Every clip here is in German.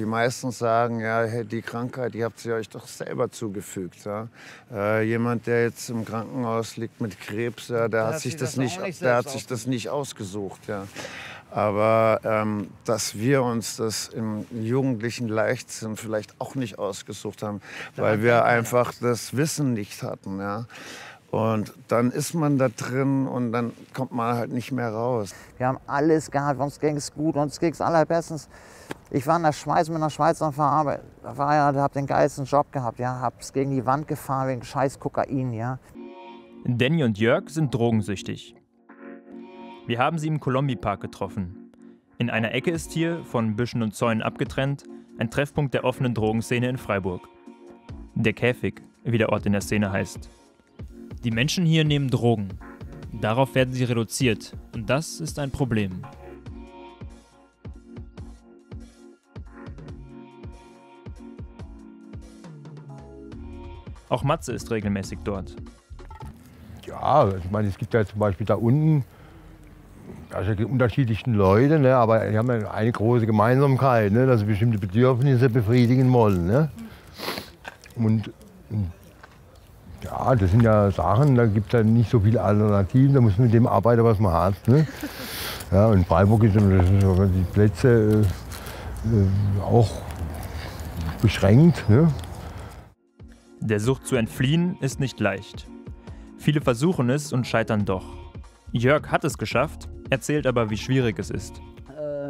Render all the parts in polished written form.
die meisten sagen, ja, hey, die Krankheit, die habt ihr euch doch selber zugefügt. Ja? Jemand, der jetzt im Krankenhaus liegt mit Krebs, ja, der hat sich das nicht ausgesucht. Ja? Aber dass wir uns das im jugendlichen Leichtsinn vielleicht auch nicht ausgesucht haben, weil wir einfach das Wissen nicht hatten. Ja? Und dann ist man da drin und dann kommt man halt nicht mehr raus. Wir haben alles gehabt, uns ging es gut, uns ging es allerbestens. Ich war in der Schweiz mit einer Schweizer verarbeitet, habe den geilsten Job gehabt, ja, hab's gegen die Wand gefahren wegen scheiß Kokain, ja. Danny und Jörg sind drogensüchtig. Wir haben sie im Kolombi-Park getroffen. In einer Ecke ist hier, von Büschen und Zäunen abgetrennt, ein Treffpunkt der offenen Drogenszene in Freiburg. Der Käfig, wie der Ort in der Szene heißt. Die Menschen hier nehmen Drogen. Darauf werden sie reduziert und das ist ein Problem. Auch Matze ist regelmäßig dort. Ja, ich meine, es gibt ja zum Beispiel da unten also die unterschiedlichen Leute, ne, aber die haben ja eine große Gemeinsamkeit, ne, dass sie bestimmte Bedürfnisse befriedigen wollen. Ne. Und ja, das sind ja Sachen, da gibt es ja nicht so viele Alternativen, da muss man mit dem arbeiten, was man hat. Ne? Ja, in Freiburg sind die Plätze auch beschränkt. Ne? Der Sucht zu entfliehen ist nicht leicht. Viele versuchen es und scheitern doch. Jörg hat es geschafft, erzählt aber, wie schwierig es ist.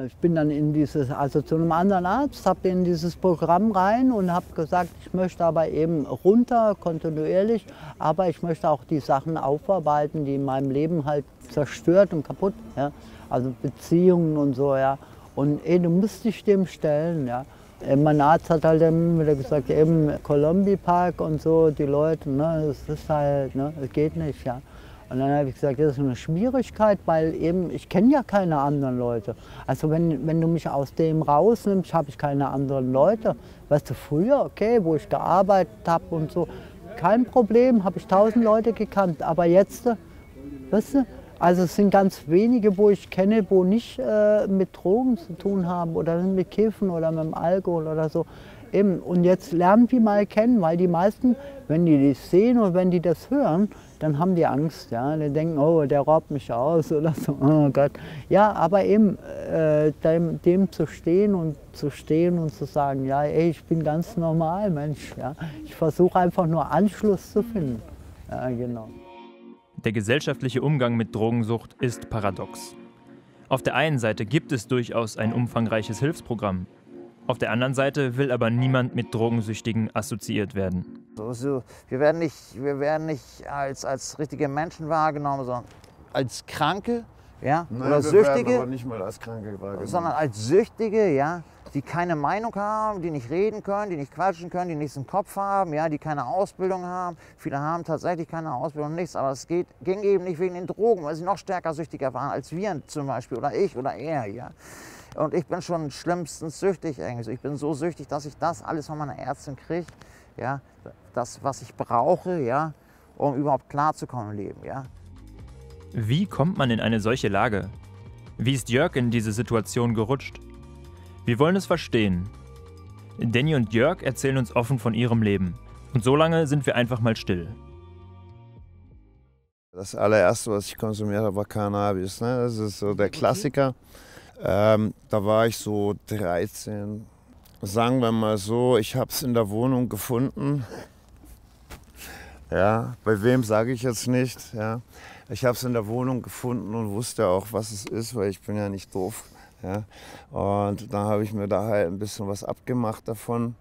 Ich bin dann zu einem anderen Arzt, habe in dieses Programm rein und habe gesagt, ich möchte aber eben runter, kontinuierlich, aber ich möchte auch die Sachen aufarbeiten, die in meinem Leben halt zerstört und kaputt, ja? Also Beziehungen und so, ja. Und du musst dich dem stellen, ja. Mein Arzt hat halt dann wieder gesagt, eben Kolombi-Park und so, die Leute, ne, das ist halt, ne, das geht nicht, ja. Und dann habe ich gesagt, das ist eine Schwierigkeit, weil eben ich kenne ja keine anderen Leute. Also wenn du mich aus dem rausnimmst, habe ich keine anderen Leute. Weißt du, früher, okay, wo ich gearbeitet habe und so, kein Problem, habe ich 1000 Leute gekannt. Aber jetzt, weißt du, also es sind ganz wenige, wo ich kenne, wo nicht mit Drogen zu tun haben oder mit Kiffen oder mit dem Alkohol oder so. Eben. Und jetzt lernen die mal kennen, weil die meisten, wenn die das sehen und wenn die das hören, dann haben die Angst, ja. Die denken, oh, der raubt mich aus oder so, oh Gott. Ja, aber eben dem zu stehen und zu sagen, ja, ey, ich bin ganz normal, Mensch, ja. Ich versuche einfach nur Anschluss zu finden. Ja, genau. Der gesellschaftliche Umgang mit Drogensucht ist paradox. Auf der einen Seite gibt es durchaus ein umfangreiches Hilfsprogramm. Auf der anderen Seite will aber niemand mit Drogensüchtigen assoziiert werden. Also, wir werden nicht als richtige Menschen wahrgenommen, sondern als Kranke, ja, Nein, oder wir Süchtige, werden aber nicht mal als Kranke wahrgenommen. sondern als Süchtige, ja, die keine Meinung haben, die nicht reden können, die nicht quatschen können, die nichts im Kopf haben, ja, die keine Ausbildung haben. Viele haben tatsächlich keine Ausbildung, nichts, aber es ging eben nicht wegen den Drogen, weil sie noch stärker süchtiger waren als wir zum Beispiel oder ich oder er, ja. Und ich bin schon schlimmstens süchtig eigentlich. Ich bin so süchtig, dass ich das alles von meiner Ärztin kriege, ja, das, was ich brauche, ja, um überhaupt klarzukommen im Leben, ja. Wie kommt man in eine solche Lage? Wie ist Jörg in diese Situation gerutscht? Wir wollen es verstehen. Danny und Jörg erzählen uns offen von ihrem Leben. Und so lange sind wir einfach mal still. Das allererste, was ich konsumiert habe, war Cannabis. Ne? Das ist so der Klassiker. Da war ich so 13. Sagen wir mal so, ich habe es in der Wohnung gefunden. Ja, bei wem sage ich jetzt nicht. Ja. Ich habe es in der Wohnung gefunden und wusste auch, was es ist, weil ich bin ja nicht doof. Ja. Und dann habe ich mir da halt ein bisschen was abgemacht davon.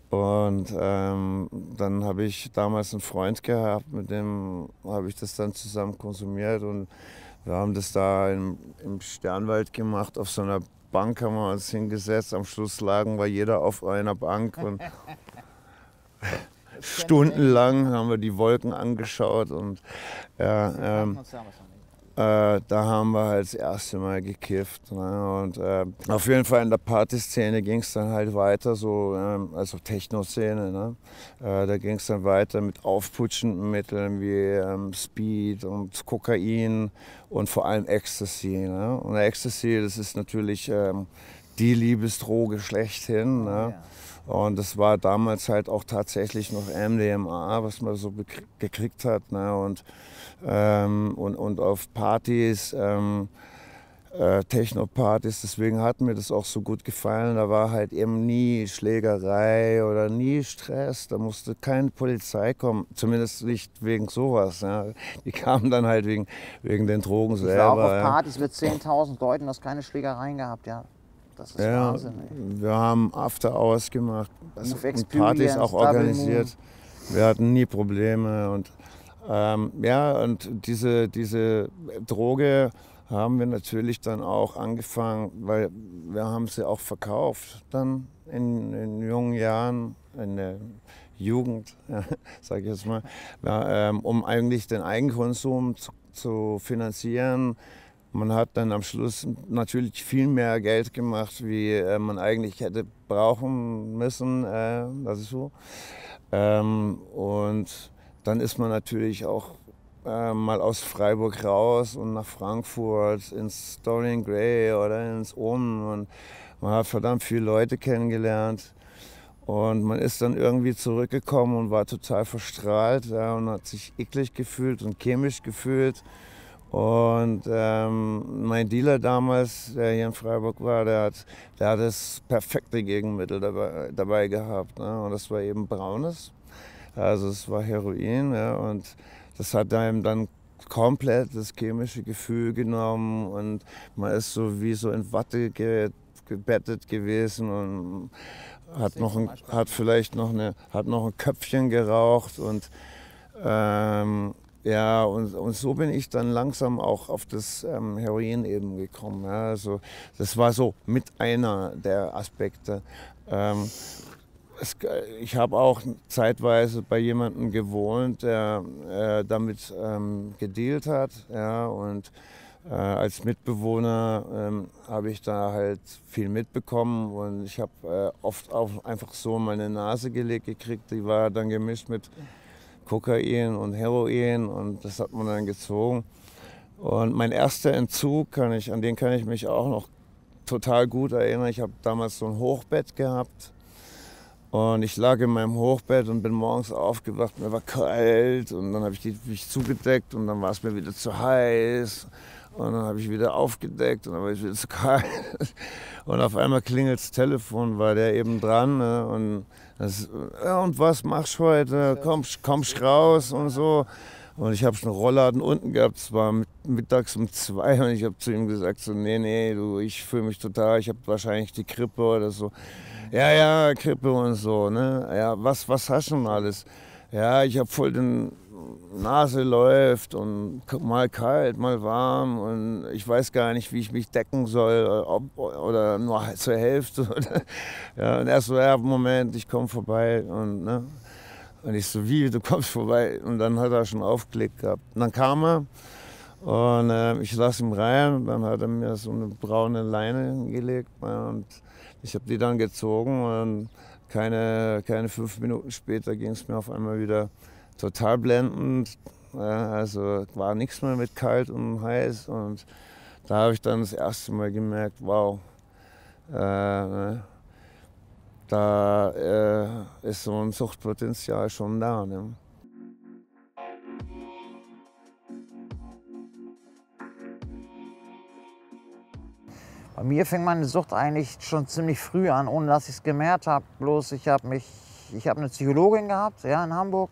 Und dann habe ich damals einen Freund gehabt, mit dem habe ich das dann zusammen konsumiert. Und wir haben das da im Sternwald gemacht, auf so einer Bank haben wir uns hingesetzt. Am Schluss lagen wir jeder auf einer Bank und stundenlang haben wir die Wolken angeschaut. Und ja, da haben wir halt das erste Mal gekifft. Ne? Und auf jeden Fall in der Partyszene ging es dann halt weiter, so, also Techno-Szene. Ne? Da ging es dann weiter mit aufputschenden Mitteln wie Speed und Kokain und vor allem Ecstasy. Ne? Und Ecstasy, das ist natürlich die Liebesdroge schlechthin. Ne? Und das war damals halt auch tatsächlich noch MDMA, was man so gekriegt hat. Ne? Und auf Partys, Techno-Partys, deswegen hat mir das auch so gut gefallen. Da war halt eben nie Schlägerei oder nie Stress. Da musste keine Polizei kommen, zumindest nicht wegen sowas. Ja. Die kamen dann halt wegen den Drogen selber. Ich war auch auf Partys mit 10.000 Leuten, du hast keine Schlägereien gehabt, ja. Das ist Wahnsinn. Ey. Wir haben After-Hours gemacht, und Partys auch Double organisiert. Wir hatten nie Probleme. Und und diese Droge haben wir natürlich dann auch angefangen, weil wir haben sie auch verkauft dann in jungen Jahren, in der Jugend, sage ich jetzt mal, um eigentlich den Eigenkonsum zu finanzieren. Man hat dann am Schluss natürlich viel mehr Geld gemacht, wie man eigentlich hätte brauchen müssen. Das ist so. Und dann ist man natürlich auch mal aus Freiburg raus und nach Frankfurt ins Dorian Gray oder ins Ohm. Und man hat verdammt viele Leute kennengelernt. Und man ist dann irgendwie zurückgekommen und war total verstrahlt, ja, und hat sich eklig gefühlt und chemisch gefühlt. Und mein Dealer damals, der hier in Freiburg war, der hat das perfekte Gegenmittel dabei gehabt. Ne? Und das war eben Braunes. Also es war Heroin, ja, und das hat einem dann komplett das chemische Gefühl genommen und man ist so wie so in Watte gebettet gewesen und hat vielleicht noch ein Köpfchen geraucht und ja, und so bin ich dann langsam auch auf das Heroin eben gekommen. Ja. Also das war so mit einer der Aspekte. Ich habe auch zeitweise bei jemandem gewohnt, der damit gedealt hat. Ja, und als Mitbewohner habe ich da halt viel mitbekommen. Und ich habe oft auch einfach so meine Nase gelegt gekriegt. Die war dann gemischt mit Kokain und Heroin und das hat man dann gezogen. Und mein erster Entzug, an den kann ich mich auch noch total gut erinnern. Ich habe damals so ein Hochbett gehabt. Und ich lag in meinem Hochbett und bin morgens aufgewacht, mir war kalt und dann habe ich mich zugedeckt und dann war es mir wieder zu heiß und dann habe ich wieder aufgedeckt und dann war es wieder zu kalt. Und auf einmal klingelt das Telefon, war der eben dran, ne? Und was machst du heute? Kommst raus und so. Und ich habe schon einen Rollladen unten gehabt, es war mittags um 2 und ich habe zu ihm gesagt, so, nee, du, ich fühle mich total, ich habe wahrscheinlich die Grippe oder so. Ja, Grippe und so, ne? Ja, was hast du denn alles? Ja, ich habe voll den Nase läuft und mal kalt, mal warm und ich weiß gar nicht, wie ich mich decken soll oder nur zur Hälfte. Ja, und er so, ja, Moment, ich komme vorbei und ne? Und ich so, wie, du kommst vorbei? Und dann hat er schon aufgelegt gehabt. Und dann kam er und ich lasse ihn rein und dann hat er mir so eine braune Leine hingelegt und ich habe die dann gezogen und keine 5 Minuten später ging es mir auf einmal wieder total blendend. Ja, also war nichts mehr mit kalt und heiß und da habe ich dann das erste Mal gemerkt, wow, da ist so ein Suchtpotenzial schon da. Ne? Bei mir fing meine Sucht eigentlich schon ziemlich früh an, ohne dass ich es gemerkt habe. Bloß ich habe eine Psychologin gehabt, ja, in Hamburg.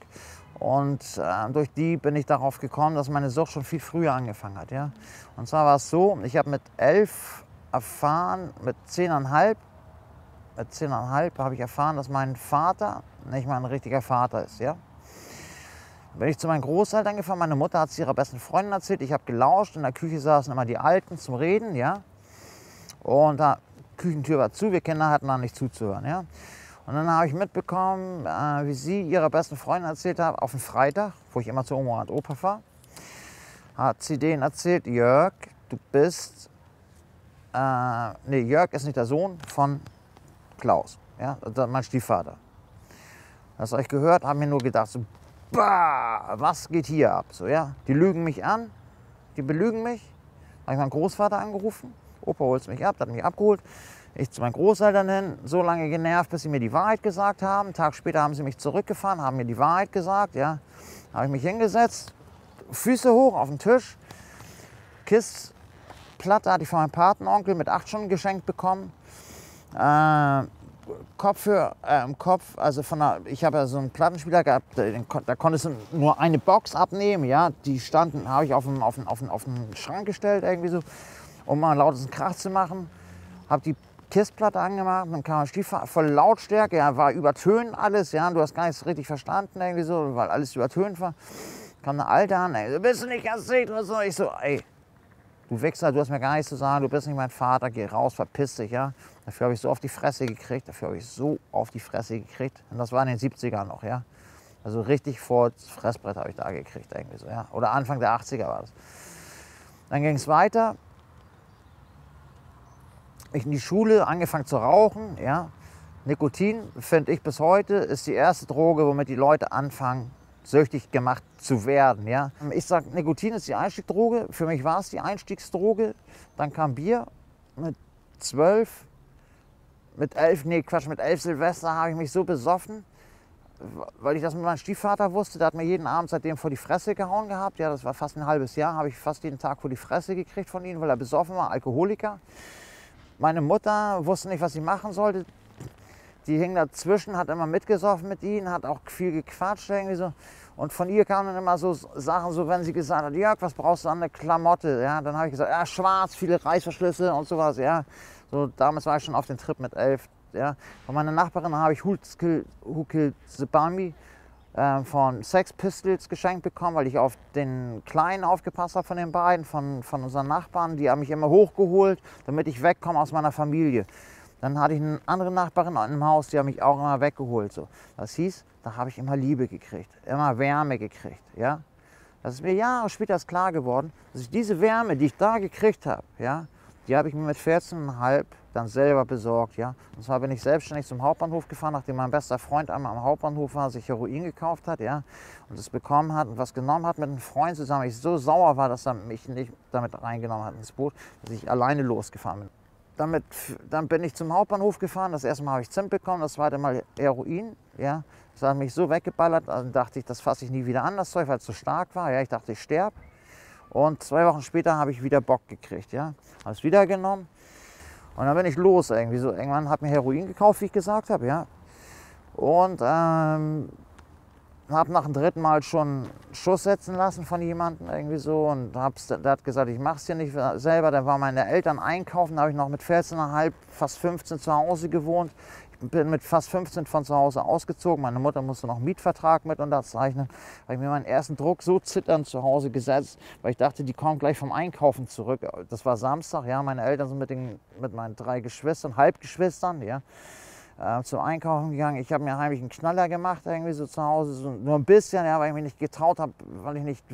Und durch die bin ich darauf gekommen, dass meine Sucht schon viel früher angefangen hat. Ja. Und zwar war es so, ich habe mit 11 erfahren, mit 10,5 habe ich erfahren, dass mein Vater nicht mal ein richtiger Vater ist. Ja. Bin ich zu meinen Großeltern gefahren, meine Mutter hat es ihrer besten Freundin erzählt, ich habe gelauscht, in der Küche saßen immer die Alten zum Reden. Ja. Und die Küchentür war zu, wir Kinder hatten da nicht zuzuhören. Ja. Und dann habe ich mitbekommen, wie sie ihrer besten Freundin erzählt hat, auf einen Freitag, wo ich immer zu Oma und Opa fahre, hat sie denen erzählt, Jörg, du bist, Jörg ist nicht der Sohn von Klaus, ja, mein Stiefvater. Das habe ich gehört, habe mir nur gedacht, so, bah, was geht hier ab? So, ja? Die lügen mich an, die belügen mich. Habe ich meinen Großvater angerufen, Opa holt mich ab, der hat mich abgeholt. Ich zu meinen Großeltern hin, so lange genervt, bis sie mir die Wahrheit gesagt haben. Einen Tag später haben sie mich zurückgefahren, haben mir die Wahrheit gesagt. Ja. Habe ich mich hingesetzt, Füße hoch auf den Tisch. KISS-Platte hatte ich von meinem Patenonkel mit 8 Stunden geschenkt bekommen. Kopfhörer im Kopf, also ich habe ja so einen Plattenspieler gehabt, da konntest du nur eine Box abnehmen. Ja. Die standen, habe ich auf den Schrank gestellt, irgendwie so, um mal einen lautesten Krach zu machen. Habe die KISS-Platte angemacht, dann kam ein Stiefvater, voll Lautstärke, ja, war übertönt alles, ja, du hast gar nichts richtig verstanden, irgendwie so, weil alles übertönt war. Kam eine Alte an, ey, du bist nicht ganz dicht oder so. Ich so, ey, du Wichser, du hast mir gar nichts zu sagen, du bist nicht mein Vater, geh raus, verpiss dich, ja. Dafür habe ich so auf die Fresse gekriegt, Und das war in den 70ern noch, ja. Also richtig vor das Fressbrett habe ich da gekriegt, irgendwie so, ja. Oder Anfang der 80er war das. Dann ging es weiter. Ich in die Schule, angefangen zu rauchen. Ja. Nikotin, finde ich bis heute, ist die erste Droge, womit die Leute anfangen, süchtig gemacht zu werden. Ja. Ich sage, Nikotin ist die Einstiegsdroge. Für mich war es die Einstiegsdroge. Dann kam Bier mit 12. Mit 11 Silvester habe ich mich so besoffen, weil ich das mit meinem Stiefvater wusste. Der hat mir jeden Abend seitdem vor die Fresse gehauen gehabt. Ja, das war fast ein halbes Jahr, habe ich fast jeden Tag vor die Fresse gekriegt von ihm, weil er besoffen war, Alkoholiker. Meine Mutter wusste nicht, was sie machen sollte. Die hing dazwischen, hat immer mitgesoffen mit ihnen, hat auch viel gequatscht irgendwie so. Und von ihr kamen dann immer so Sachen, so wenn sie gesagt hat, Jörg, was brauchst du an der Klamotte? Ja, dann habe ich gesagt, ja, schwarz, viele Reißverschlüsse und sowas. Ja. So, damals war ich schon auf den Trip mit 11. Ja. Von meiner Nachbarin habe ich Who Killed the Bummy von Sex Pistols geschenkt bekommen, weil ich auf den Kleinen aufgepasst habe von den beiden, von unseren Nachbarn. Die haben mich immer hochgeholt, damit ich wegkomme aus meiner Familie. Dann hatte ich eine andere Nachbarin im Haus, die haben mich auch immer weggeholt. So. Das hieß, da habe ich immer Liebe gekriegt, immer Wärme gekriegt. Ja? Das ist mir Jahre später erst klar geworden, dass ich diese Wärme, die ich da gekriegt habe, ja, die habe ich mir mit 14,5 dann selber besorgt. Ja. Und zwar bin ich selbstständig zum Hauptbahnhof gefahren, nachdem mein bester Freund einmal am Hauptbahnhof war, sich Heroin gekauft hat, ja, und es bekommen hat und was genommen hat mit einem Freund zusammen. Ich so sauer war, dass er mich nicht damit reingenommen hat ins Boot, dass ich alleine losgefahren bin. Dann bin ich zum Hauptbahnhof gefahren. Das erste Mal habe ich Zimt bekommen, das zweite Mal Heroin. Ja. Das hat mich so weggeballert, dann dachte ich, das fasse ich nie wieder an, das Zeug, weil es so stark war. Ja. Ich dachte, ich sterbe. Und 2 Wochen später habe ich wieder Bock gekriegt. Ja. Habe es wieder genommen. Und dann bin ich los irgendwie so. Irgendwann habe ich mir Heroin gekauft, wie ich gesagt habe. Ja. Und habe nach dem 3. Mal schon einen Schuss setzen lassen von jemandem irgendwie so. Und der hat gesagt, ich mache es hier nicht selber. Da waren meine Eltern einkaufen. Da habe ich noch mit 14,5, fast 15 zu Hause gewohnt. Ich bin mit fast 15 von zu Hause ausgezogen. Meine Mutter musste noch einen Mietvertrag mit unterzeichnen. Habe ich mir meinen ersten Druck so zitternd zu Hause gesetzt, weil ich dachte, die kommen gleich vom Einkaufen zurück. Das war Samstag, ja. Meine Eltern sind mit meinen 3 Geschwistern, Halbgeschwistern, ja, zum Einkaufen gegangen. Ich habe mir heimlich einen Knaller gemacht, irgendwie so zu Hause, so nur ein bisschen, ja, weil ich mich nicht getraut habe, weil ich nicht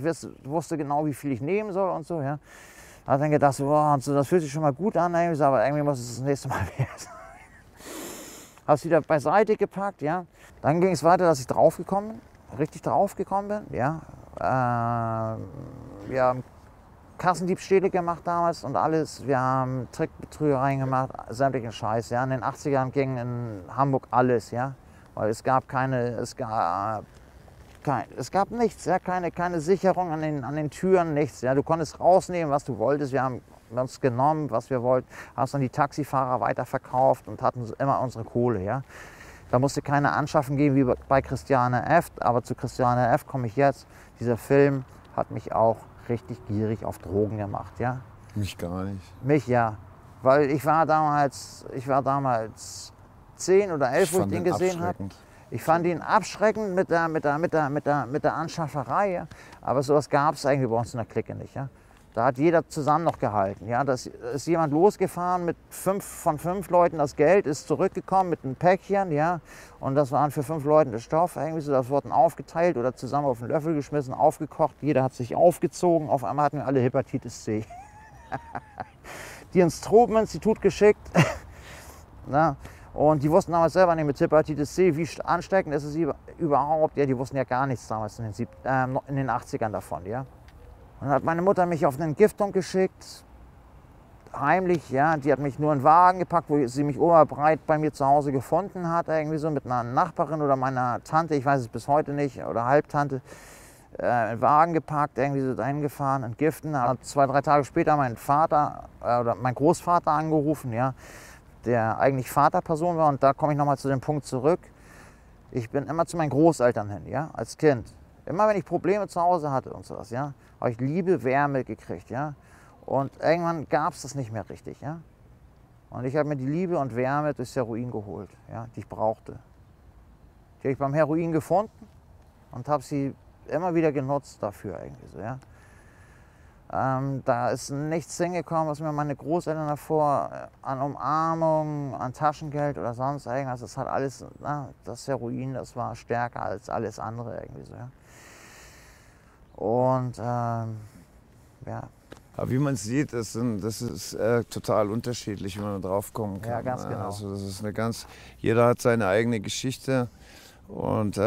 wusste genau, wie viel ich nehmen soll und so, ja. Da habe ich dann gedacht, so, boah, so, das fühlt sich schon mal gut an, irgendwie, aber irgendwie muss es das nächste Mal werden. Habe es wieder beiseite gepackt, ja. Dann ging es weiter, dass ich draufgekommen bin, richtig draufgekommen bin, ja. Wir haben Kassendiebstähle gemacht damals und alles. Wir haben Trickbetrügereien gemacht, sämtlichen Scheiß, ja. In den 80ern ging in Hamburg alles, ja. Weil es gab nichts, ja, keine Sicherung an den Türen, nichts. Ja. Du konntest rausnehmen, was du wolltest. Wir haben uns genommen, was wir wollten, haben es an die Taxifahrer weiterverkauft und hatten immer unsere Kohle. Ja. Da musste keine Anschaffen geben wie bei Christiane F., aber zu Christiane F. komme ich jetzt. Dieser Film hat mich auch richtig gierig auf Drogen gemacht. Ja. Mich gar nicht. Mich ja, weil ich war damals 10 oder 11, wo ich den gesehen habe. Ich fand ihn abschreckend mit der Anschafferei, ja. Aber sowas gab es eigentlich bei uns in der Clique nicht. Ja. Da hat jeder zusammen noch gehalten. Ja. Da ist jemand losgefahren mit 5 von 5 Leuten das Geld, ist zurückgekommen mit einem Päckchen. Ja. Und das waren für 5 Leute der Stoff. Irgendwie so, das wurden aufgeteilt oder zusammen auf den Löffel geschmissen, aufgekocht. Jeder hat sich aufgezogen. Auf einmal hatten wir alle Hepatitis C. Die ins Tropeninstitut geschickt. Na. Und die wussten damals selber nicht mit Hepatitis C, wie ansteckend ist es überhaupt. Ja, die wussten ja gar nichts damals in den 80ern davon. Ja. Und dann hat meine Mutter mich auf eine Entgiftung geschickt. heimlich, ja, die hat mich nur in den Wagen gepackt, wo sie mich oberbreit bei mir zu Hause gefunden hat, irgendwie so mit einer Nachbarin oder meiner Tante, ich weiß es bis heute nicht, oder Halbtante, in den Wagen gepackt, irgendwie so dahin gefahren, entgiften. Hat 2, 3 Tage später mein Vater oder mein Großvater angerufen, ja, der eigentlich Vaterperson war. Und da komme ich nochmal zu dem Punkt zurück. Ich bin immer zu meinen Großeltern hin, ja, als Kind. Immer wenn ich Probleme zu Hause hatte und sowas, ja, habe ich Liebe, Wärme gekriegt, ja. Und irgendwann gab es das nicht mehr richtig, ja. Und ich habe mir die Liebe und Wärme durchs Heroin geholt, ja, die ich brauchte. Die habe ich beim Heroin gefunden und habe sie immer wieder genutzt dafür irgendwie so, ja. Da ist nichts hingekommen, was mir meine Großeltern davor an Umarmung, an Taschengeld oder sonst irgendwas, das hat alles, das Heroin, das war stärker als alles andere irgendwie so, ja. Und ja. Aber wie man sieht, das ist total unterschiedlich, wie man drauf kommen kann. Ja, ganz genau. Also das ist jeder hat seine eigene Geschichte. Und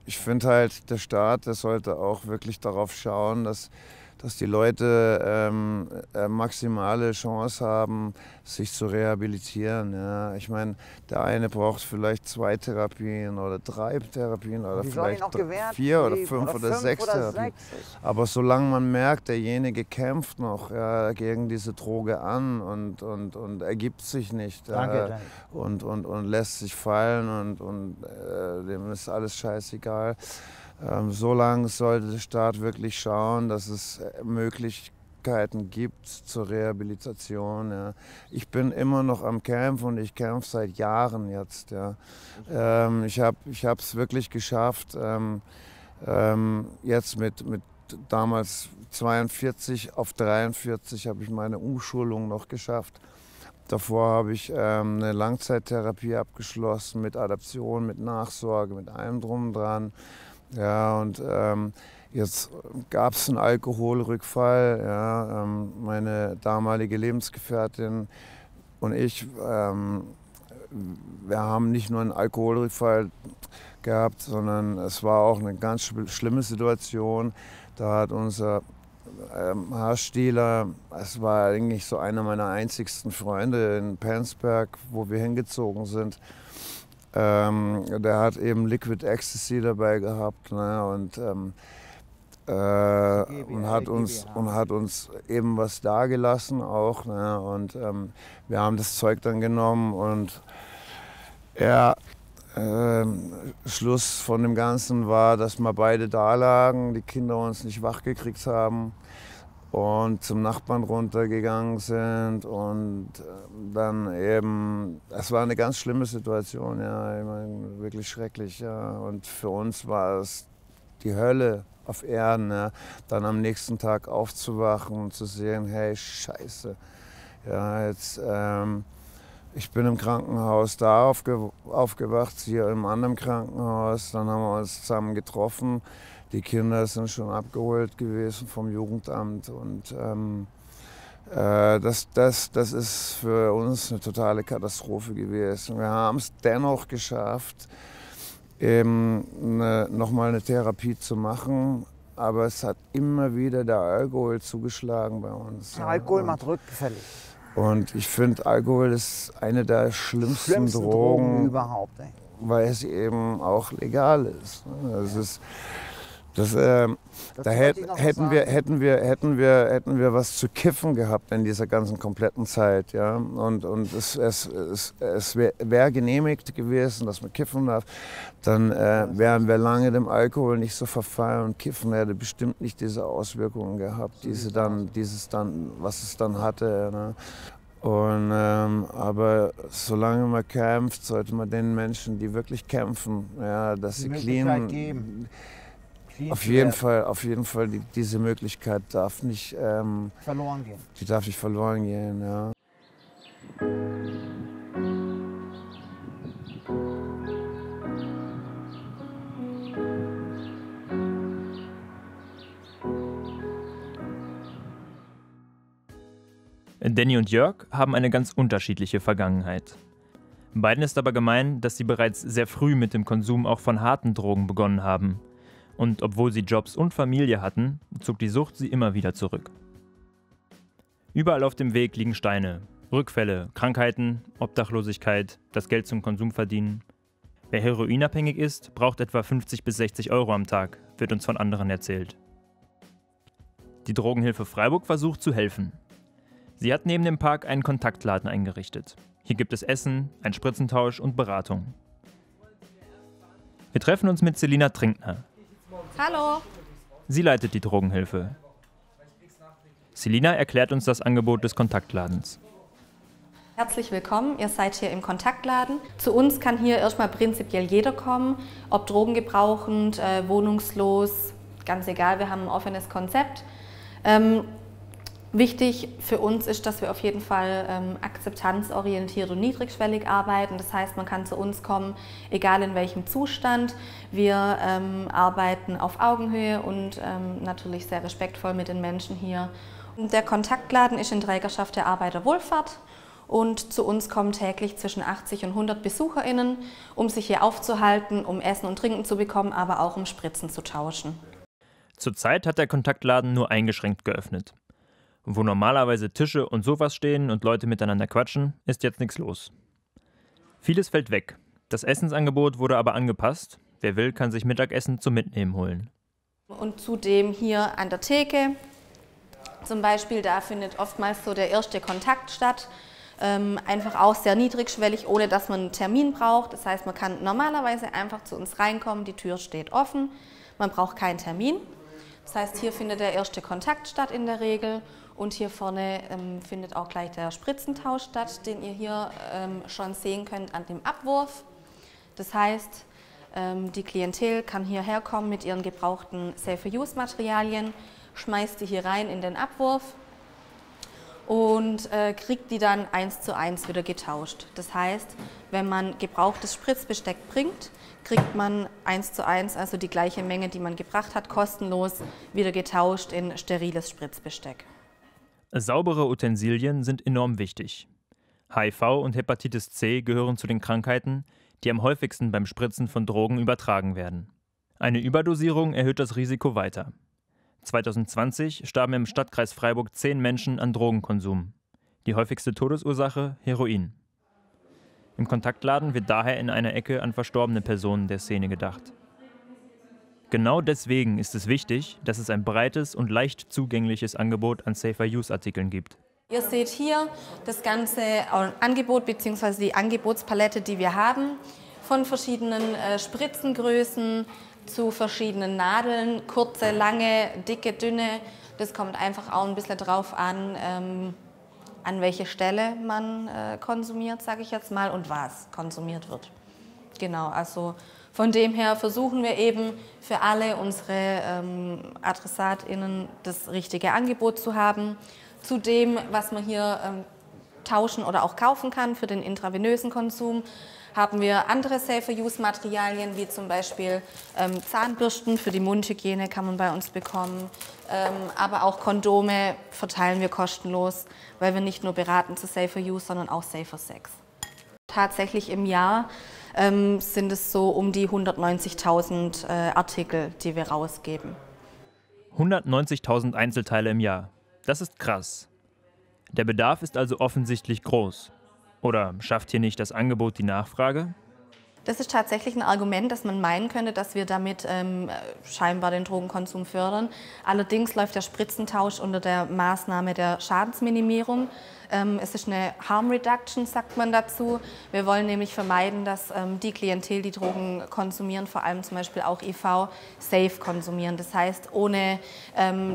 ich finde halt, der Staat, der sollte auch wirklich darauf schauen, dass die Leute maximale Chance haben, sich zu rehabilitieren. Ja. Ich meine, der eine braucht vielleicht 2 Therapien oder 3 Therapien oder vielleicht 4 oder 5 oder 6 Therapien. Aber solange man merkt, derjenige kämpft noch gegen diese Droge an und ergibt sich nicht und lässt sich fallen und dem ist alles scheißegal. So lange sollte der Staat wirklich schauen, dass es Möglichkeiten gibt zur Rehabilitation. Ja. Ich bin immer noch am Kämpfen und ich kämpfe seit Jahren jetzt. Ja. Ich habe es wirklich geschafft, jetzt mit damals 42 auf 43 habe ich meine Umschulung noch geschafft. Davor habe ich eine Langzeittherapie abgeschlossen mit Adaption, mit Nachsorge, mit allem drum und dran. Ja, und jetzt gab es einen Alkoholrückfall. Ja, meine damalige Lebensgefährtin und ich, wir haben nicht nur einen Alkoholrückfall gehabt, sondern es war auch eine ganz schlimme Situation. Da hat unser Haarstieler, es war eigentlich so einer meiner einzigsten Freunde in Penzberg, wo wir hingezogen sind. Der hat eben Liquid Ecstasy dabei gehabt, ne, und hat uns eben was dagelassen auch, ne, und wir haben das Zeug dann genommen und Schluss von dem Ganzen war, dass wir beide da lagen, die Kinder uns nicht wach gekriegt haben und zum Nachbarn runtergegangen sind und dann eben, es war eine ganz schlimme Situation, ja, ich meine, wirklich schrecklich, ja, und für uns war es die Hölle auf Erden, ja, dann am nächsten Tag aufzuwachen und zu sehen, hey, scheiße, ja, jetzt, ich bin im Krankenhaus da aufgewacht, hier im anderen Krankenhaus, dann haben wir uns zusammen getroffen. Die Kinder sind schon abgeholt gewesen vom Jugendamt und das ist für uns eine totale Katastrophe gewesen. Wir haben es dennoch geschafft, eben nochmal eine Therapie zu machen, aber es hat immer wieder der Alkohol zugeschlagen bei uns. Der Alkohol macht rückfällig. Und ich finde, Alkohol ist eine der schlimmsten Drogen überhaupt, ey. Weil es eben auch legal ist. Da hätten wir was zu kiffen gehabt in dieser ganzen kompletten Zeit, ja. Und es wäre genehmigt gewesen, dass man kiffen darf, dann wären wir lange dem Alkohol nicht so verfallen und Kiffen hätte bestimmt nicht diese Auswirkungen gehabt, was es dann hatte. Ne? Und, aber solange man kämpft, sollte man den Menschen, die wirklich kämpfen, ja, dass sie clean geben. Auf jeden Fall, diese Möglichkeit darf nicht verloren gehen. Die darf nicht verloren gehen, ja. Danny und Jörg haben eine ganz unterschiedliche Vergangenheit. Beiden ist aber gemein, dass sie bereits sehr früh mit dem Konsum auch von harten Drogen begonnen haben. Und obwohl sie Jobs und Familie hatten, zog die Sucht sie immer wieder zurück. Überall auf dem Weg liegen Steine, Rückfälle, Krankheiten, Obdachlosigkeit, das Geld zum Konsum verdienen. Wer heroinabhängig ist, braucht etwa 50 bis 60 Euro am Tag, wird uns von anderen erzählt. Die Drogenhilfe Freiburg versucht zu helfen. Sie hat neben dem Park einen Kontaktladen eingerichtet. Hier gibt es Essen, einen Spritzentausch und Beratung. Wir treffen uns mit Selina Trinkner. Hallo. Sie leitet die Drogenhilfe. Selina erklärt uns das Angebot des Kontaktladens. Herzlich willkommen, ihr seid hier im Kontaktladen. Zu uns kann hier erstmal prinzipiell jeder kommen, ob drogengebrauchend, wohnungslos, ganz egal, wir haben ein offenes Konzept. Wichtig für uns ist, dass wir auf jeden Fall akzeptanzorientiert und niedrigschwellig arbeiten. Das heißt, man kann zu uns kommen, egal in welchem Zustand. Wir arbeiten auf Augenhöhe und natürlich sehr respektvoll mit den Menschen hier. Der Kontaktladen ist in Trägerschaft der Arbeiterwohlfahrt und zu uns kommen täglich zwischen 80 und 100 BesucherInnen, um sich hier aufzuhalten, um Essen und Trinken zu bekommen, aber auch um Spritzen zu tauschen. Zurzeit hat der Kontaktladen nur eingeschränkt geöffnet. Wo normalerweise Tische und Sofas stehen und Leute miteinander quatschen, ist jetzt nichts los. Vieles fällt weg. Das Essensangebot wurde aber angepasst. Wer will, kann sich Mittagessen zum Mitnehmen holen. Und zudem hier an der Theke, zum Beispiel, da findet oftmals so der erste Kontakt statt. Einfach auch sehr niedrigschwellig, ohne dass man einen Termin braucht. Das heißt, man kann normalerweise einfach zu uns reinkommen, die Tür steht offen, man braucht keinen Termin. Das heißt, hier findet der erste Kontakt statt in der Regel und hier vorne findet auch gleich der Spritzentausch statt, den ihr hier schon sehen könnt an dem Abwurf. Das heißt, die Klientel kann hierher kommen mit ihren gebrauchten Safe-for-Use-Materialien, schmeißt die hier rein in den Abwurf und kriegt die dann 1:1 wieder getauscht. Das heißt, wenn man gebrauchtes Spritzbesteck bringt, kriegt man 1:1, also die gleiche Menge, die man gebracht hat, kostenlos wieder getauscht in steriles Spritzbesteck. Saubere Utensilien sind enorm wichtig. HIV und Hepatitis C gehören zu den Krankheiten, die am häufigsten beim Spritzen von Drogen übertragen werden. Eine Überdosierung erhöht das Risiko weiter. 2020 starben im Stadtkreis Freiburg 10 Menschen an Drogenkonsum. Die häufigste Todesursache Heroin. Im Kontaktladen wird daher in einer Ecke an verstorbene Personen der Szene gedacht. Genau deswegen ist es wichtig, dass es ein breites und leicht zugängliches Angebot an Safer-Use-Artikeln gibt. Ihr seht hier das ganze Angebot bzw. die Angebotspalette, die wir haben, von verschiedenen Spritzengrößen zu verschiedenen Nadeln, kurze, lange, dicke, dünne. Das kommt einfach auch ein bisschen drauf an welche Stelle man konsumiert, sage ich jetzt mal, und was konsumiert wird. Genau, also von dem her versuchen wir eben für alle unsere AdressatInnen das richtige Angebot zu haben. Zu dem, was man hier tauschen oder auch kaufen kann für den intravenösen Konsum, haben wir andere Safer-Use-Materialien, wie zum Beispiel Zahnbürsten für die Mundhygiene kann man bei uns bekommen. Aber auch Kondome verteilen wir kostenlos, weil wir nicht nur beraten zu Safer-Use, sondern auch Safer Sex. Tatsächlich im Jahr sind es so um die 190.000 Artikel, die wir rausgeben. 190.000 Einzelteile im Jahr. Das ist krass. Der Bedarf ist also offensichtlich groß. Oder schafft hier nicht das Angebot die Nachfrage? Das ist tatsächlich ein Argument, dass man meinen könnte, dass wir damit scheinbar den Drogenkonsum fördern. Allerdings läuft der Spritzentausch unter der Maßnahme der Schadensminimierung. Es ist eine Harm Reduction, sagt man dazu. Wir wollen nämlich vermeiden, dass die Klientel, die Drogen konsumieren, vor allem zum Beispiel auch IV, safe konsumieren. Das heißt, ohne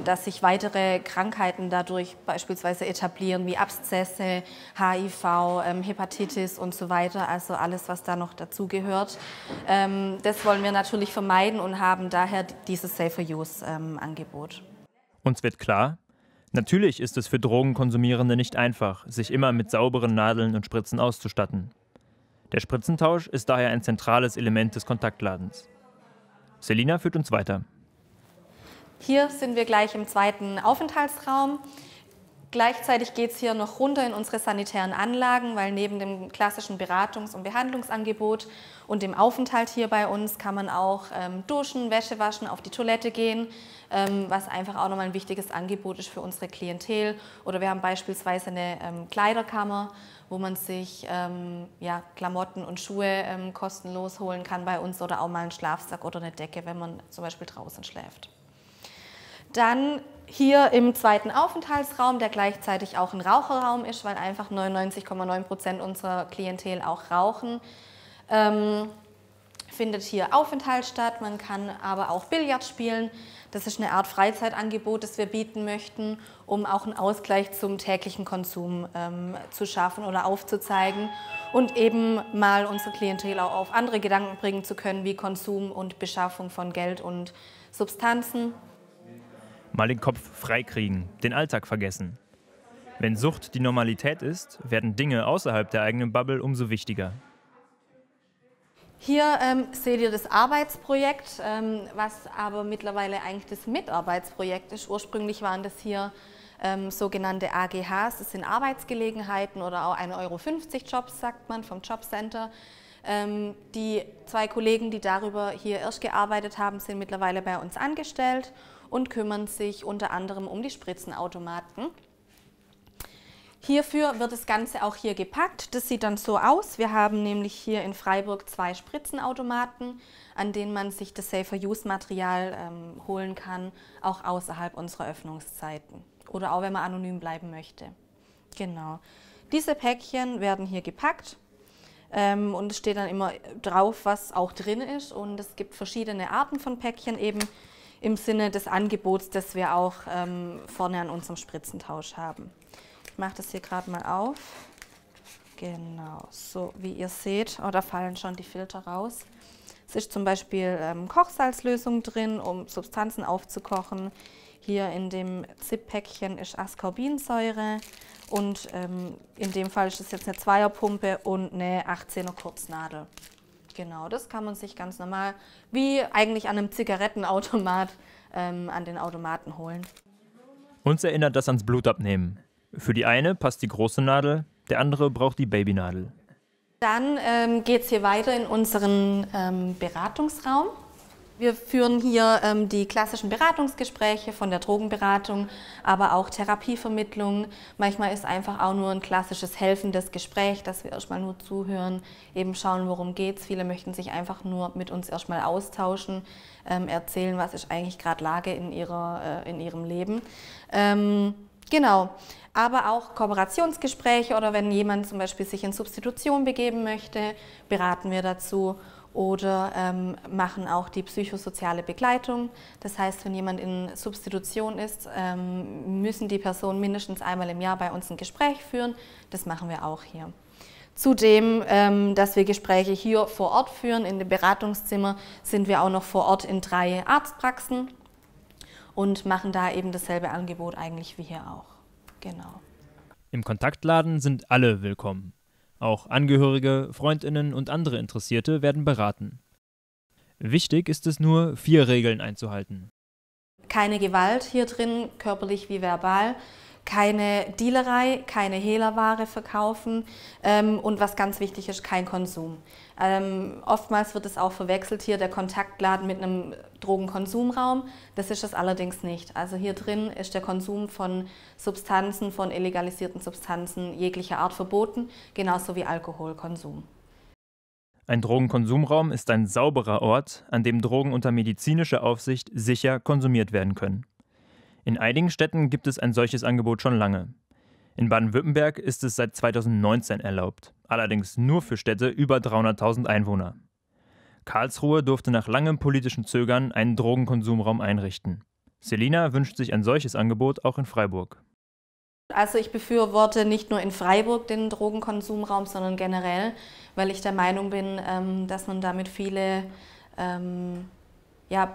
dass sich weitere Krankheiten dadurch beispielsweise etablieren, wie Abszesse, HIV, Hepatitis und so weiter, also alles, was da noch dazugehört. Das wollen wir natürlich vermeiden und haben daher dieses Safer-Use-Angebot. Uns wird klar, natürlich ist es für Drogenkonsumierende nicht einfach, sich immer mit sauberen Nadeln und Spritzen auszustatten. Der Spritzentausch ist daher ein zentrales Element des Kontaktladens. Selina führt uns weiter. Hier sind wir gleich im zweiten Aufenthaltsraum. Gleichzeitig geht es hier noch runter in unsere sanitären Anlagen, weil neben dem klassischen Beratungs- und Behandlungsangebot und dem Aufenthalt hier bei uns kann man auch duschen, Wäsche waschen, auf die Toilette gehen, was einfach auch nochmal ein wichtiges Angebot ist für unsere Klientel. Oder wir haben beispielsweise eine Kleiderkammer, wo man sich ja, Klamotten und Schuhe kostenlos holen kann bei uns oder auch mal einen Schlafsack oder eine Decke, wenn man zum Beispiel draußen schläft. Dann hier im zweiten Aufenthaltsraum, der gleichzeitig auch ein Raucherraum ist, weil einfach 99,9% unserer Klientel auch rauchen, findet hier Aufenthalt statt. Man kann aber auch Billard spielen. Das ist eine Art Freizeitangebot, das wir bieten möchten, um auch einen Ausgleich zum täglichen Konsum zu schaffen oder aufzuzeigen und eben mal unsere Klientel auch auf andere Gedanken bringen zu können, wie Konsum und Beschaffung von Geld und Substanzen. Mal den Kopf freikriegen, den Alltag vergessen. Wenn Sucht die Normalität ist, werden Dinge außerhalb der eigenen Bubble umso wichtiger. Hier seht ihr das Arbeitsprojekt, was aber mittlerweile eigentlich das Mitarbeitsprojekt ist. Ursprünglich waren das hier sogenannte AGHs, das sind Arbeitsgelegenheiten oder auch 1,50 € Jobs, sagt man, vom Jobcenter. Die 2 Kollegen, die darüber hier erst gearbeitet haben, sind mittlerweile bei uns angestellt und kümmern sich unter anderem um die Spritzenautomaten. Hierfür wird das Ganze auch hier gepackt. Das sieht dann so aus. Wir haben nämlich hier in Freiburg 2 Spritzenautomaten, an denen man sich das Safer-Use-Material holen kann, auch außerhalb unserer Öffnungszeiten oder auch wenn man anonym bleiben möchte. Genau. Diese Päckchen werden hier gepackt und es steht dann immer drauf, was auch drin ist, und es gibt verschiedene Arten von Päckchen eben im Sinne des Angebots, das wir auch vorne an unserem Spritzentausch haben. Ich mache das hier gerade mal auf. Genau, so wie ihr seht, da fallen schon die Filter raus. Es ist zum Beispiel Kochsalzlösung drin, um Substanzen aufzukochen. Hier in dem Zip-Päckchen ist Ascorbinsäure und in dem Fall ist es jetzt eine Zweierpumpe und eine 18er Kurznadel. Genau, das kann man sich ganz normal, wie eigentlich an einem Zigarettenautomat, an den Automaten holen. Uns erinnert das ans Blutabnehmen. Für die eine passt die große Nadel, der andere braucht die Babynadel. Dann geht es hier weiter in unseren Beratungsraum. Wir führen hier die klassischen Beratungsgespräche von der Drogenberatung, aber auch Therapievermittlung. Manchmal ist einfach auch nur ein klassisches helfendes Gespräch, dass wir erstmal nur zuhören, eben schauen, worum geht's. Viele möchten sich einfach nur mit uns erstmal austauschen, erzählen, was ist eigentlich gerade Lage in ihrem Leben. Genau, aber auch Kooperationsgespräche oder wenn jemand zum Beispiel sich in Substitution begeben möchte, beraten wir dazu. Oder machen auch die psychosoziale Begleitung. Das heißt, wenn jemand in Substitution ist, müssen die Personen mindestens einmal im Jahr bei uns ein Gespräch führen. Das machen wir auch hier. Zudem, dass wir Gespräche hier vor Ort führen, in dem Beratungszimmer, sind wir auch noch vor Ort in 3 Arztpraxen und machen da eben dasselbe Angebot eigentlich wie hier auch. Genau. Im Kontaktladen sind alle willkommen. Auch Angehörige, FreundInnen und andere Interessierte werden beraten. Wichtig ist es nur, 4 Regeln einzuhalten. Keine Gewalt hier drin, körperlich wie verbal. Keine Dealerei, keine Hehlerware verkaufen und was ganz wichtig ist, kein Konsum. Oftmals wird es auch verwechselt hier, der Kontaktladen mit einem Drogenkonsumraum. Das ist es allerdings nicht. Also hier drin ist der Konsum von Substanzen, von illegalisierten Substanzen jeglicher Art verboten, genauso wie Alkoholkonsum. Ein Drogenkonsumraum ist ein sauberer Ort, an dem Drogen unter medizinischer Aufsicht sicher konsumiert werden können. In einigen Städten gibt es ein solches Angebot schon lange. In Baden-Württemberg ist es seit 2019 erlaubt, allerdings nur für Städte über 300.000 Einwohner. Karlsruhe durfte nach langem politischen Zögern einen Drogenkonsumraum einrichten. Selina wünscht sich ein solches Angebot auch in Freiburg. Also ich befürworte nicht nur in Freiburg den Drogenkonsumraum, sondern generell, weil ich der Meinung bin, dass man damit viele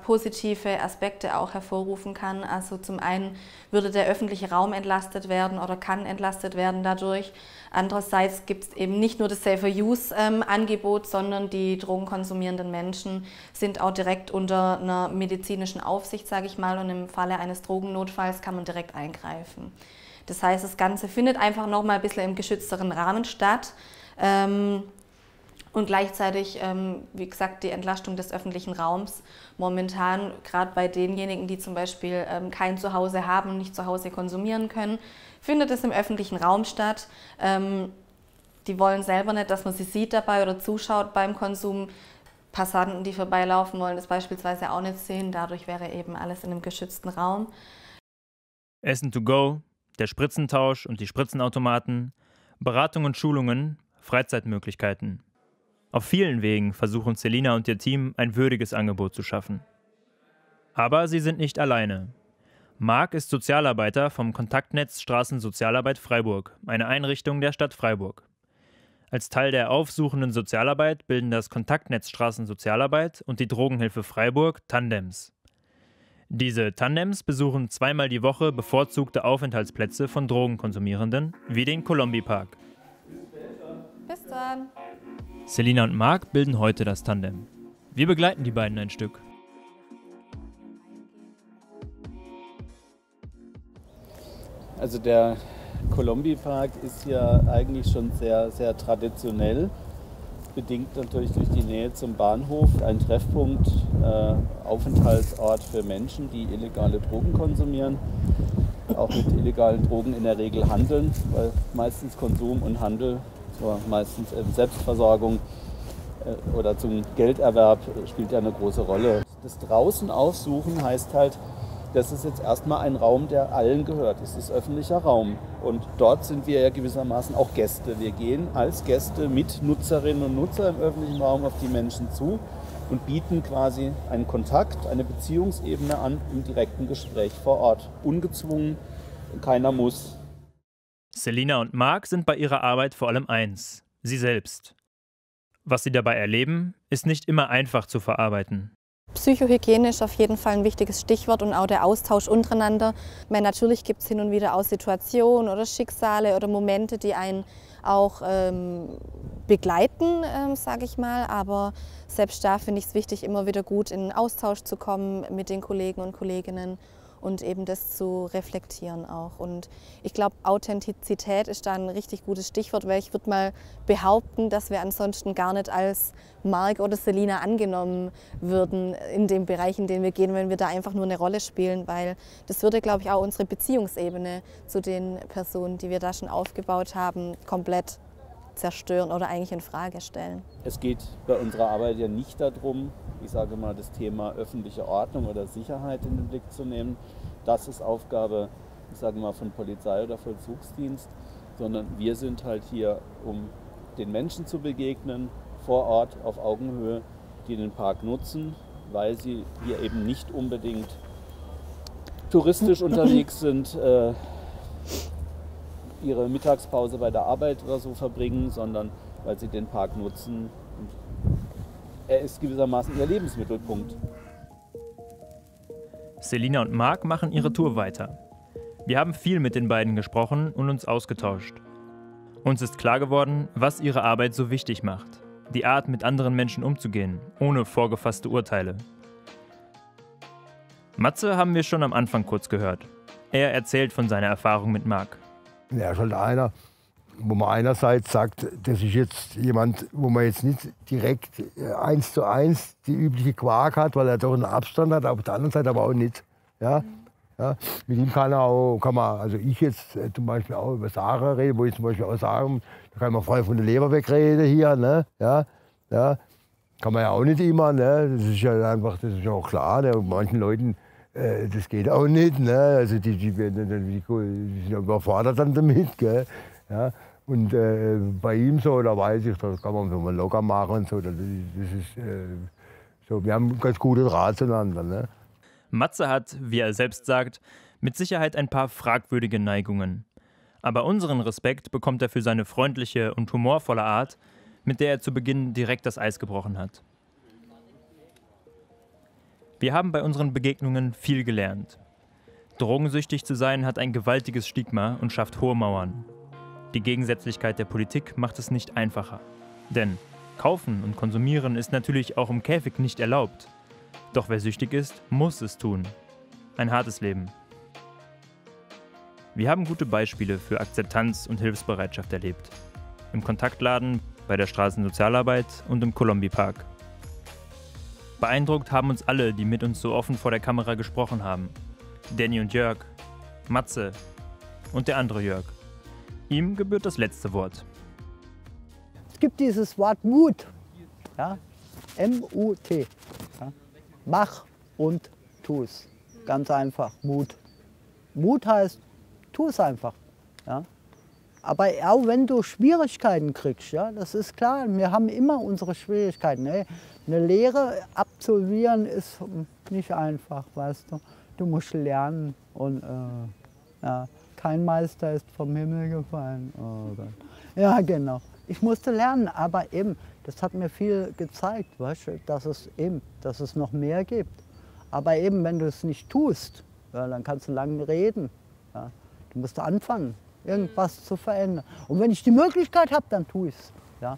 positive Aspekte auch hervorrufen kann. Also zum einen würde der öffentliche Raum entlastet werden oder kann entlastet werden dadurch. Andererseits gibt es eben nicht nur das Safer-Use-Angebot, sondern die drogenkonsumierenden Menschen sind auch direkt unter einer medizinischen Aufsicht, sage ich mal, und im Falle eines Drogennotfalls kann man direkt eingreifen. Das heißt, das Ganze findet einfach noch mal ein bisschen im geschützteren Rahmen statt. Und gleichzeitig, wie gesagt, die Entlastung des öffentlichen Raums. Momentan, gerade bei denjenigen, die zum Beispiel kein Zuhause haben, nicht zu Hause konsumieren können, findet es im öffentlichen Raum statt. Die wollen selber nicht, dass man sie sieht dabei oder zuschaut beim Konsum. Passanten, die vorbeilaufen, wollen das beispielsweise auch nicht sehen. Dadurch wäre eben alles in einem geschützten Raum. Essen to go, der Spritzentausch und die Spritzenautomaten, Beratung und Schulungen, Freizeitmöglichkeiten. Auf vielen Wegen versuchen Selina und ihr Team, ein würdiges Angebot zu schaffen. Aber sie sind nicht alleine. Marc ist Sozialarbeiter vom Kontaktnetz Straßensozialarbeit Freiburg, eine Einrichtung der Stadt Freiburg. Als Teil der aufsuchenden Sozialarbeit bilden das Kontaktnetz Straßensozialarbeit und die Drogenhilfe Freiburg Tandems. Diese Tandems besuchen zweimal die Woche bevorzugte Aufenthaltsplätze von Drogenkonsumierenden, wie den Kolombi-Park. Bis dann. Selina und Marc bilden heute das Tandem. Wir begleiten die beiden ein Stück. Also der Kolombi-Park ist ja eigentlich schon sehr, sehr traditionell, bedingt natürlich durch die Nähe zum Bahnhof, ein Treffpunkt, Aufenthaltsort für Menschen, die illegale Drogen konsumieren, auch mit illegalen Drogen in der Regel handeln, weil meistens Konsum und Handel, meistens Selbstversorgung oder zum Gelderwerb spielt ja eine große Rolle. Das draußen aufsuchen heißt halt, das ist jetzt erstmal ein Raum, der allen gehört. Es ist öffentlicher Raum. Und dort sind wir ja gewissermaßen auch Gäste. Wir gehen als Gäste mit Nutzerinnen und Nutzern im öffentlichen Raum auf die Menschen zu und bieten quasi einen Kontakt, eine Beziehungsebene an im direkten Gespräch vor Ort. Ungezwungen, keiner muss. Selina und Marc sind bei ihrer Arbeit vor allem eins: sie selbst. Was sie dabei erleben, ist nicht immer einfach zu verarbeiten. Psychohygiene ist auf jeden Fall ein wichtiges Stichwort und auch der Austausch untereinander. Meine, natürlich gibt es hin und wieder auch Situationen oder Schicksale oder Momente, die einen auch begleiten, sage ich mal. Aber selbst da finde ich es wichtig, immer wieder gut in Austausch zu kommen mit den Kollegen und Kolleginnen und eben das zu reflektieren auch. Und ich glaube, Authentizität ist da ein richtig gutes Stichwort, weil ich würde mal behaupten, dass wir ansonsten gar nicht als Marc oder Selina angenommen würden in dem Bereich, in den wir gehen, wenn wir da einfach nur eine Rolle spielen, weil das würde, glaube ich, auch unsere Beziehungsebene zu den Personen, die wir da schon aufgebaut haben, komplett zerstören oder eigentlich in Frage stellen. Es geht bei unserer Arbeit ja nicht darum, ich sage mal, das Thema öffentliche Ordnung oder Sicherheit in den Blick zu nehmen. Das ist Aufgabe, ich sage mal, von Polizei oder Vollzugsdienst, sondern wir sind halt hier, um den Menschen zu begegnen, vor Ort auf Augenhöhe, die den Park nutzen, weil sie hier eben nicht unbedingt touristisch unterwegs sind, ihre Mittagspause bei der Arbeit oder so verbringen, sondern weil sie den Park nutzen. Und er ist gewissermaßen ihr Lebensmittelpunkt. Selina und Marc machen ihre Tour weiter. Wir haben viel mit den beiden gesprochen und uns ausgetauscht. Uns ist klar geworden, was ihre Arbeit so wichtig macht. Die Art, mit anderen Menschen umzugehen, ohne vorgefasste Urteile. Matze haben wir schon am Anfang kurz gehört. Er erzählt von seiner Erfahrung mit Marc. Er ist halt einer, wo man einerseits sagt, das ist jetzt jemand, wo man jetzt nicht direkt 1:1 die übliche Quark hat, weil er doch einen Abstand hat, auf der anderen Seite aber auch nicht. Ja? Ja? Mit ihm kann man, also ich jetzt zum Beispiel auch über Sarah reden, wo ich zum Beispiel auch sagen, da kann man frei von der Leber wegreden hier. Ne? Ja? Ja? Kann man ja auch nicht immer, ne? Das ist ja einfach, das ist ja auch klar, ne? Manchen Leuten das geht auch nicht, ne? Also die sind überfordert dann damit. Gell? Ja? Und bei ihm so, da weiß ich, das kann man so mal locker machen und so. Das ist so, wir haben einen ganz guten Draht zueinander. Ne? Matze hat, wie er selbst sagt, mit Sicherheit ein paar fragwürdige Neigungen. Aber unseren Respekt bekommt er für seine freundliche und humorvolle Art, mit der er zu Beginn direkt das Eis gebrochen hat. Wir haben bei unseren Begegnungen viel gelernt. Drogensüchtig zu sein hat ein gewaltiges Stigma und schafft hohe Mauern. Die Gegensätzlichkeit der Politik macht es nicht einfacher. Denn kaufen und konsumieren ist natürlich auch im Käfig nicht erlaubt. Doch wer süchtig ist, muss es tun. Ein hartes Leben. Wir haben gute Beispiele für Akzeptanz und Hilfsbereitschaft erlebt. Im Kontaktladen, bei der Straßensozialarbeit und im Kolombi-Park. Beeindruckt haben uns alle, die mit uns so offen vor der Kamera gesprochen haben. Danny und Jörg, Matze und der andere Jörg. Ihm gebührt das letzte Wort. Es gibt dieses Wort Mut, ja? M-U-T. Ja? Mach und tu's. Ganz einfach, Mut. Mut heißt, tu es einfach. Ja? Aber auch wenn du Schwierigkeiten kriegst, ja, das ist klar, wir haben immer unsere Schwierigkeiten. Ne? Eine Lehre absolvieren ist nicht einfach, weißt du. Du musst lernen und ja, kein Meister ist vom Himmel gefallen. Oh Gott. Ja, genau. Ich musste lernen, aber eben, das hat mir viel gezeigt, weißt du, dass es noch mehr gibt. Aber eben, wenn du es nicht tust, ja, dann kannst du lange reden. Ja. Du musst anfangen, irgendwas zu verändern. Und wenn ich die Möglichkeit habe, dann tue ich es. Ja.